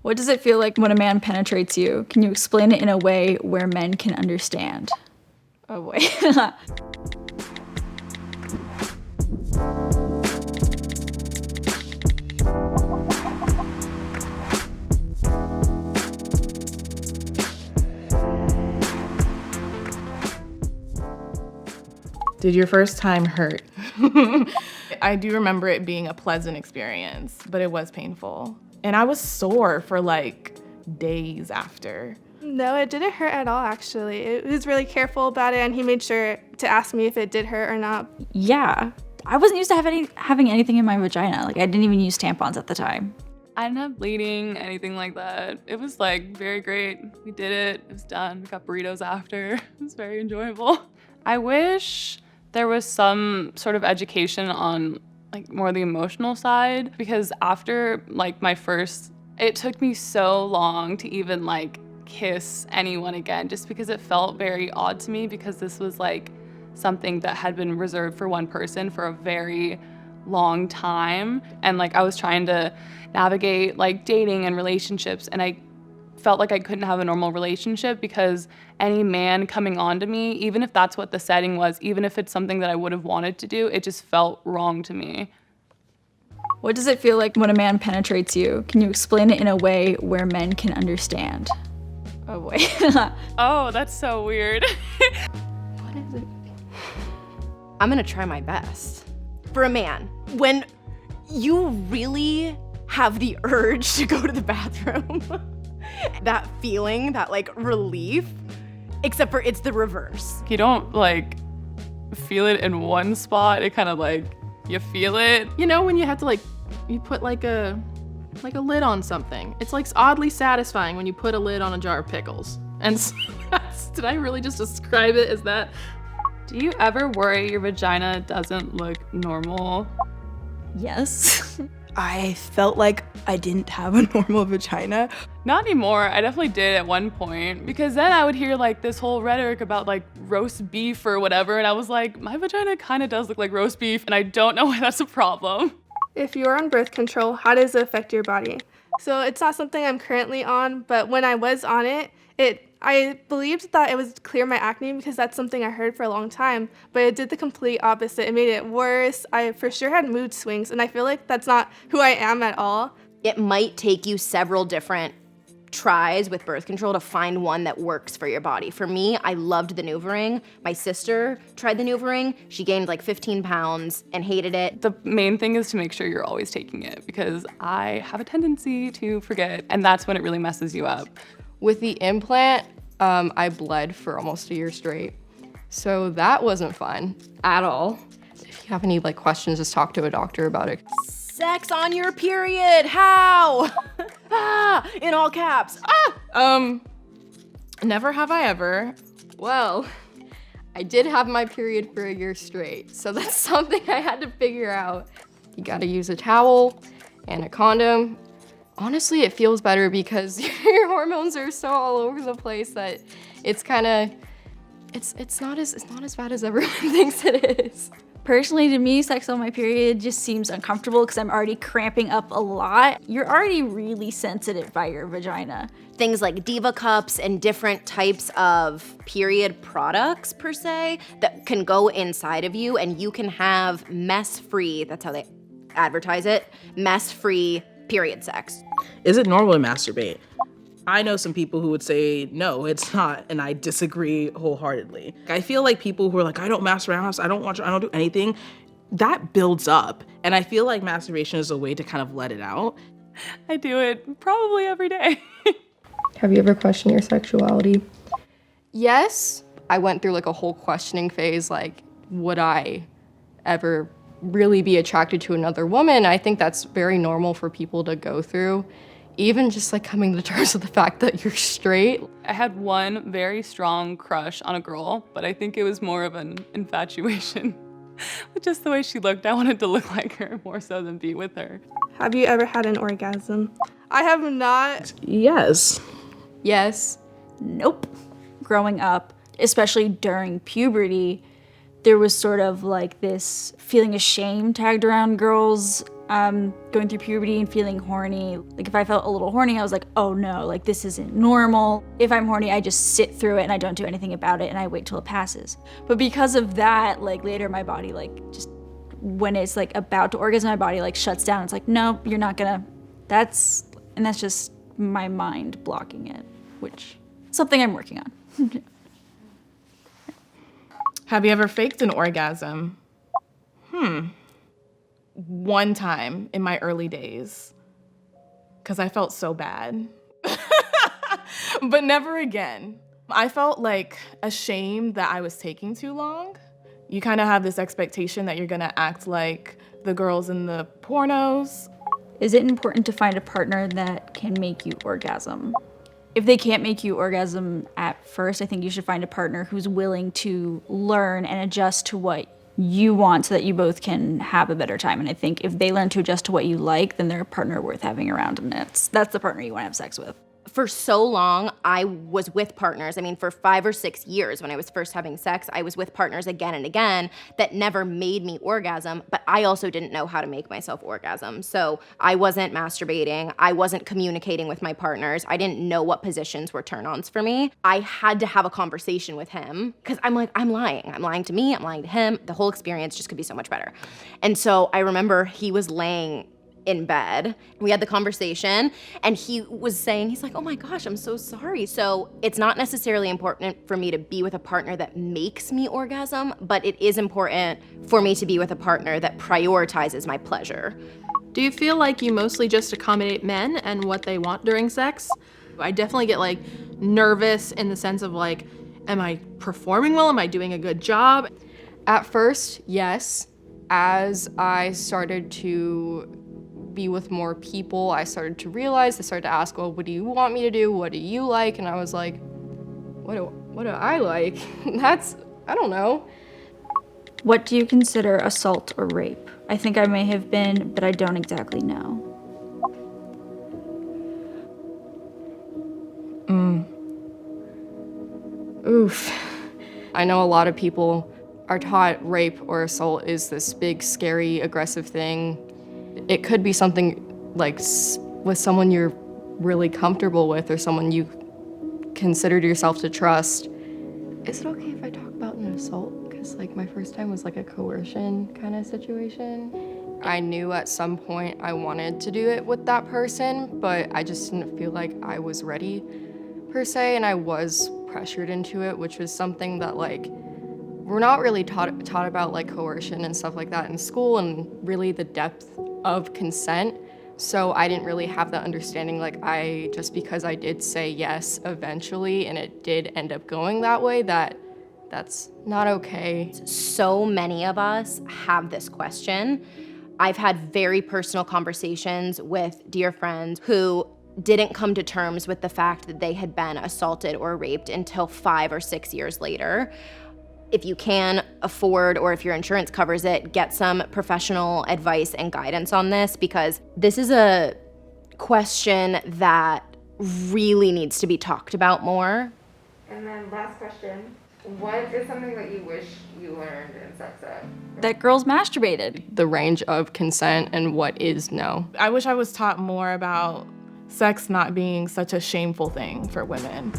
What does it feel like when a man penetrates you? Can you explain it in a way where men can understand? Oh boy. Did your first time hurt? I do remember it being a pleasant experience, but it was painful. And I was sore for like days after. No, it didn't hurt at all, actually. He was really careful about it, and he made sure to ask me if it did hurt or not. Yeah. I wasn't used to having anything in my vagina. Like, I didn't even use tampons at the time. I didn't have bleeding, anything like that. It was like very great. We did it. It was done. We got burritos after. It was very enjoyable. I wish there was some sort of education on like more the emotional side, because after like my first, it took me so long to even like kiss anyone again, just because it felt very odd to me, because this was like something that had been reserved for one person for a very long time. And like I was trying to navigate like dating and relationships, and I felt like I couldn't have a normal relationship because any man coming on to me, even if that's what the setting was, even if it's something that I would have wanted to do, it just felt wrong to me. What does it feel like when a man penetrates you? Can you explain it in a way where men can understand? Oh boy. Oh, that's so weird. What is it? I'm gonna try my best. For a man, when you really have the urge to go to the bathroom, that feeling, that like relief, except for it's the reverse. You don't like feel it in one spot, it kind of like, you feel it. You know when you have to like, you put like a lid on something. It's like oddly satisfying when you put a lid on a jar of pickles. And so did I really just describe it as that? Do you ever worry your vagina doesn't look normal? Yes. I felt like I didn't have a normal vagina. Not anymore. I definitely did at one point, because then I would hear like this whole rhetoric about like roast beef or whatever, and I was like, my vagina kind of does look like roast beef, and I don't know why that's a problem. If you're on birth control, how does it affect your body? So it's not something I'm currently on, but when I was on it, I believed that it would clear my acne, because that's something I heard for a long time, but it did the complete opposite. It made it worse. I for sure had mood swings, and I feel like that's not who I am at all. It might take you several different tries with birth control to find one that works for your body. For me, I loved the NuvaRing. My sister tried the NuvaRing. She gained like 15 pounds and hated it. The main thing is to make sure you're always taking it, because I have a tendency to forget, and that's when it really messes you up. With the implant, I bled for almost a year straight. So that wasn't fun at all. If you have any like questions, just talk to a doctor about it. Sex on your period, how? In all caps, Never have I ever. Well, I did have my period for a year straight, so that's something I had to figure out. You gotta use a towel and a condom. Honestly, it feels better because your hormones are so all over the place that it's kind of, it's not as bad as everyone thinks it is. Personally, to me, sex on my period just seems uncomfortable because I'm already cramping up a lot. You're already really sensitive by your vagina. Things like Diva cups and different types of period products, per se, that can go inside of you, and you can have mess-free, that's how they advertise it, mess-free period sex. Is it normal to masturbate? I know some people who would say, no, it's not, and I disagree wholeheartedly. I feel like people who are like, I don't masturbate, I don't watch, I don't do anything, that builds up. And I feel like masturbation is a way to kind of let it out. I do it probably every day. Have you ever questioned your sexuality? Yes, I went through like a whole questioning phase, like, would I ever really be attracted to another woman? I think that's very normal for people to go through. Even just like coming to terms with the fact that you're straight. I had one very strong crush on a girl, but I think it was more of an infatuation. With just the way she looked, I wanted to look like her more so than be with her. Have you ever had an orgasm? I have not. Yes. Yes. Nope. Growing up, especially during puberty, there was sort of like this feeling of shame tagged around girls going through puberty and feeling horny. Like if I felt a little horny, I was like, oh no, like this isn't normal. If I'm horny, I just sit through it and I don't do anything about it and I wait till it passes. But because of that, like later my body like just, when it's like about to orgasm, my body like shuts down. It's like, no, you're not gonna, that's just my mind blocking it, which is something I'm working on. Have you ever faked an orgasm? One time in my early days, because I felt so bad. But never again. I felt like ashamed that I was taking too long. You kind of have this expectation that you're gonna act like the girls in the pornos. Is it important to find a partner that can make you orgasm? If they can't make you orgasm at first, I think you should find a partner who's willing to learn and adjust to what you want so that you both can have a better time. And I think if they learn to adjust to what you like, then they're a partner worth having around, and that's the partner you want to have sex with. For so long, I was with partners. I mean, for 5 or 6 years when I was first having sex, I was with partners again and again that never made me orgasm, but I also didn't know how to make myself orgasm. So I wasn't masturbating. I wasn't communicating with my partners. I didn't know what positions were turn-ons for me. I had to have a conversation with him because I'm like, I'm lying. I'm lying to me. I'm lying to him. The whole experience just could be so much better. And so I remember he was laying in bed. We had the conversation and he was saying, he's like, oh my gosh, I'm so sorry. So it's not necessarily important for me to be with a partner that makes me orgasm, but it is important for me to be with a partner that prioritizes my pleasure. Do you feel like you mostly just accommodate men and what they want during sex? I definitely get like nervous in the sense of like, am I performing well? Am I doing a good job? At first, yes. As I started to be with more people, I started to realize, I started to ask, well, what do you want me to do? What do you like? And I was like, what do I like? I don't know. What do you consider assault or rape? I think I may have been, but I don't exactly know. Oof. I know a lot of people are taught rape or assault is this big, scary, aggressive thing. It could be something like with someone you're really comfortable with or someone you considered yourself to trust. Is it okay if I talk about an assault? Because like my first time was like a coercion kind of situation. I knew at some point I wanted to do it with that person, but I just didn't feel like I was ready per se, and I was pressured into it, which was something that like we're not really taught about like coercion and stuff like that in school and really the depth of consent. So I didn't really have that understanding, like just because I did say yes eventually and it did end up going that way, that's not okay. So many of us have this question. I've had very personal conversations with dear friends who didn't come to terms with the fact that they had been assaulted or raped until 5 or 6 years later. If you can afford, or if your insurance covers it, get some professional advice and guidance on this, because this is a question that really needs to be talked about more. And then last question, what is something that you wish you learned in sex ed? That girls masturbated. The range of consent and what is no. I wish I was taught more about sex not being such a shameful thing for women.